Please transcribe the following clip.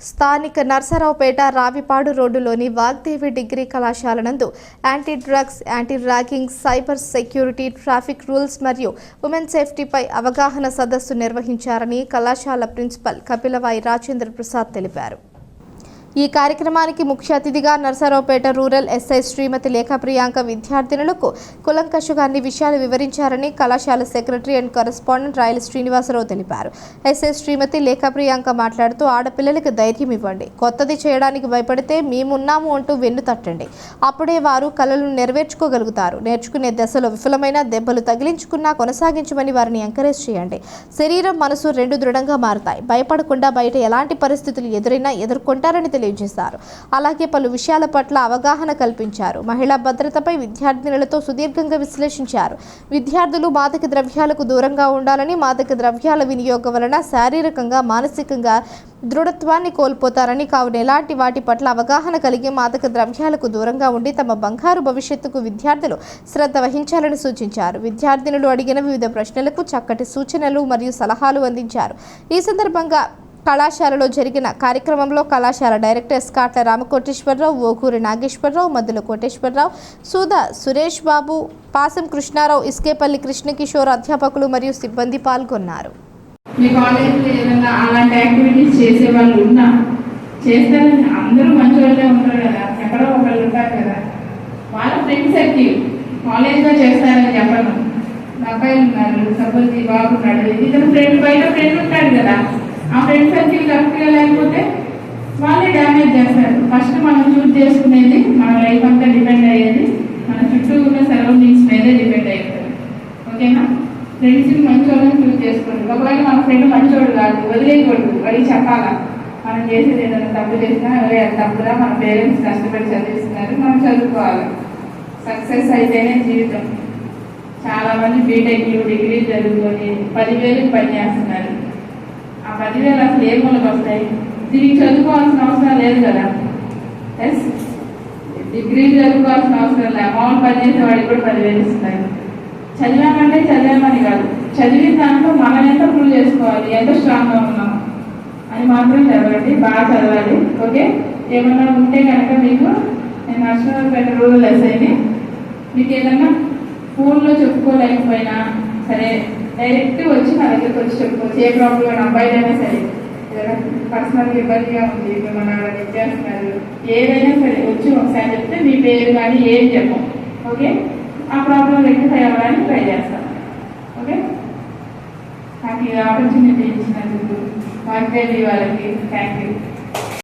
స్థానిక నర్సరావుపేట రావిపాడు రోడ్డులోని వాగ్దేవి డిగ్రీ కళాశాల నందు anti drugs, anti ragging, cyber security, traffic rules మరియు ఉమెన్ సేఫ్టీపై అవగాహన సదస్సు నిర్వహించారని కళాశాల ప్రిన్సిపల్ కపిలవాయి రాజేంద్ర ప్రసాద్ తెలిపారు. ఈ కార్యక్రమానికి ముఖ్య అతిథిగా నర్సరావుపేట రూరల్ ఎస్ఐ శ్రీమతి లేఖా ప్రియాంక విద్యార్థినులకు కులంకషుగా అన్ని విషయాలు వివరించారని కళాశాల సెక్రటరీ అండ్ కరెస్పాండెంట్ రాయల శ్రీనివాసరావు తెలిపారు. ఎస్ఐ శ్రీమతి లేఖా ప్రియాంక మాట్లాడుతూ ఆడపిల్లలకు ధైర్యం ఇవ్వండి, కొత్తది చేయడానికి భయపడితే మేమున్నాము అంటూ వెన్ను తట్టండి, అప్పుడే వారు కలలను నెరవేర్చుకోగలుగుతారు. నేర్చుకునే దశలో విఫలమైన దెబ్బలు తగిలించుకున్నా కొనసాగించమని వారిని ఎంకరేజ్ చేయండి. శరీరం, మనసు రెండు దృఢంగా మారుతాయి. భయపడకుండా బయట ఎలాంటి పరిస్థితులు ఎదురైనా ఎదుర్కొంటారని తెలియజేశారు. అలాగే పలు విషయాల పట్ల అవగాహన కల్పించారు. మహిళా భద్రతపై విద్యార్థినులతో సుదీర్ఘంగా విశ్లేషించారు. విద్యార్థులు మాదక ద్రవ్యాలకు దూరంగా ఉండాలని, మాదక ద్రవ్యాల వినియోగం వలన శారీరకంగా, మానసికంగా దృఢత్వాన్ని కోల్పోతారని, కావున ఎలాంటి వాటి పట్ల అవగాహన కలిగి మాదక ద్రవ్యాలకు దూరంగా ఉండి తమ బంగారు భవిష్యత్తుకు విద్యార్థులు శ్రద్ధ వహించాలని సూచించారు. విద్యార్థినులు అడిగిన వివిధ ప్రశ్నలకు చక్కటి సూచనలు మరియు సలహాలు అందించారు. ఈ సందర్భంగా కళాశాలలో జరిగిన కార్యక్రమంలో కళాశాల డైరెక్టర్ స్కాట్ల రామకోటేశ్వరరావు, ఓకూరి నాగేశ్వరరావు, మద్దుల కోటేశ్వరరావు, సుధా సురేష్ బాబు, పాసం కృష్ణారావు, ఇస్కేపల్లి కృష్ణకిషోర్ అధ్యాపకులు మరియు సిబ్బంది పాల్గొన్నారు. మీ కాలేజీలో ఏదైనా అలాంటి యాక్టివిటీస్ చేసే వాళ్ళు ఉన్నా చేస్తారని అందరూ మంచి వాళ్ళే ఉంటారు కదా, ఎక్కడో ఒకళ్ళు ఉంటారు కదా, వాళ్ళ ఫ్రెండ్స్ ఎక్కి కాలేజ్లో చేస్తారని చెప్పను. అబ్బాయిలు ఉన్నారు, సపోజ్ ఈ బాబు ఉన్నాడు, ఇతను ఫ్రెండ్ బయట ఫ్రెండ్ ఉంటాడు కదా, ఆ ఫ్రెండ్ సర్కిల్ కరెక్ట్గా లేకపోతే వాళ్ళే డ్యామేజ్ చేస్తారు. ఫస్ట్ మనం చూస్ చేసుకునేది, మన లైఫ్ అంతా డిపెండ్ అయ్యేది మన చుట్టూ ఉన్న సరౌండింగ్స్ మీదే డిపెండ్ అవుతుంది. ఓకేనా? ఫ్రెండ్స్ని మంచి వాళ్ళని చూస్ చేసుకోండి. ఒకవేళ మన ఫ్రెండ్ మంచోడు కాదు, వదిలేయకూడదు, వాడికి చెప్పాలా మనం చేసేది ఏదైనా తప్పు చేసినా, ఎవరే అది తప్పురా, మన పేరెంట్స్ కష్టపడి చదివిస్తున్నారు, మనం చదువుకోవాలి. సక్సెస్ అయితేనే జీవితం. చాలామంది బీటెక్లు, డిగ్రీలు చదువుకొని 10,000 పని చేస్తున్నారు. ఆ 10,000 అసలు ఏ మూలకు వస్తాయి? దీనికి చదువుకోవాల్సిన అవసరం లేదు కదా. ఎస్, డిగ్రీ చదువుకోవాల్సిన అవసరం లేదు. మామూలు పని చేసేవాడికి కూడా 10,000 ఇస్తున్నారు. చదివామంటే చదివామని కాదు, చదివిన దాంట్లో మనం ఎంత ప్రూవ్ చేసుకోవాలి, ఎంత స్ట్రాంగ్గా ఉన్నాం అని మాత్రం చదవండి, బాగా చదవాలి. ఓకే? ఏమన్నా ఉంటే కనుక మీకు నేను నర్సరావుపేట రూరల్ ఎస్ఐని, మీకు ఏదన్నా ఫోన్లో చెప్పుకోలేకపోయినా సరే డైరెక్ట్ వచ్చి నా దగ్గరికి వచ్చి చెప్పుకోవచ్చు. ఏ ప్రాబ్లం, అబ్బాయిలైనా సరే, ఏదైనా పర్సనల్గా ఇబ్బందిగా ఉంది, మిమ్మల్ని చేస్తున్నారు, ఏదైనా సరే వచ్చి ఒకసారి చెప్తే మీ పేరు కానీ ఏం చెప్పం. ఓకే? ఆ ప్రాబ్లం రెక్టిఫై అవ్వడానికి ట్రై చేస్తాం. ఓకే? నాకు ఈ ఆపర్చునిటీ ఇచ్చినందుకు వాగ్దేవి వాళ్ళకి థ్యాంక్ యూ.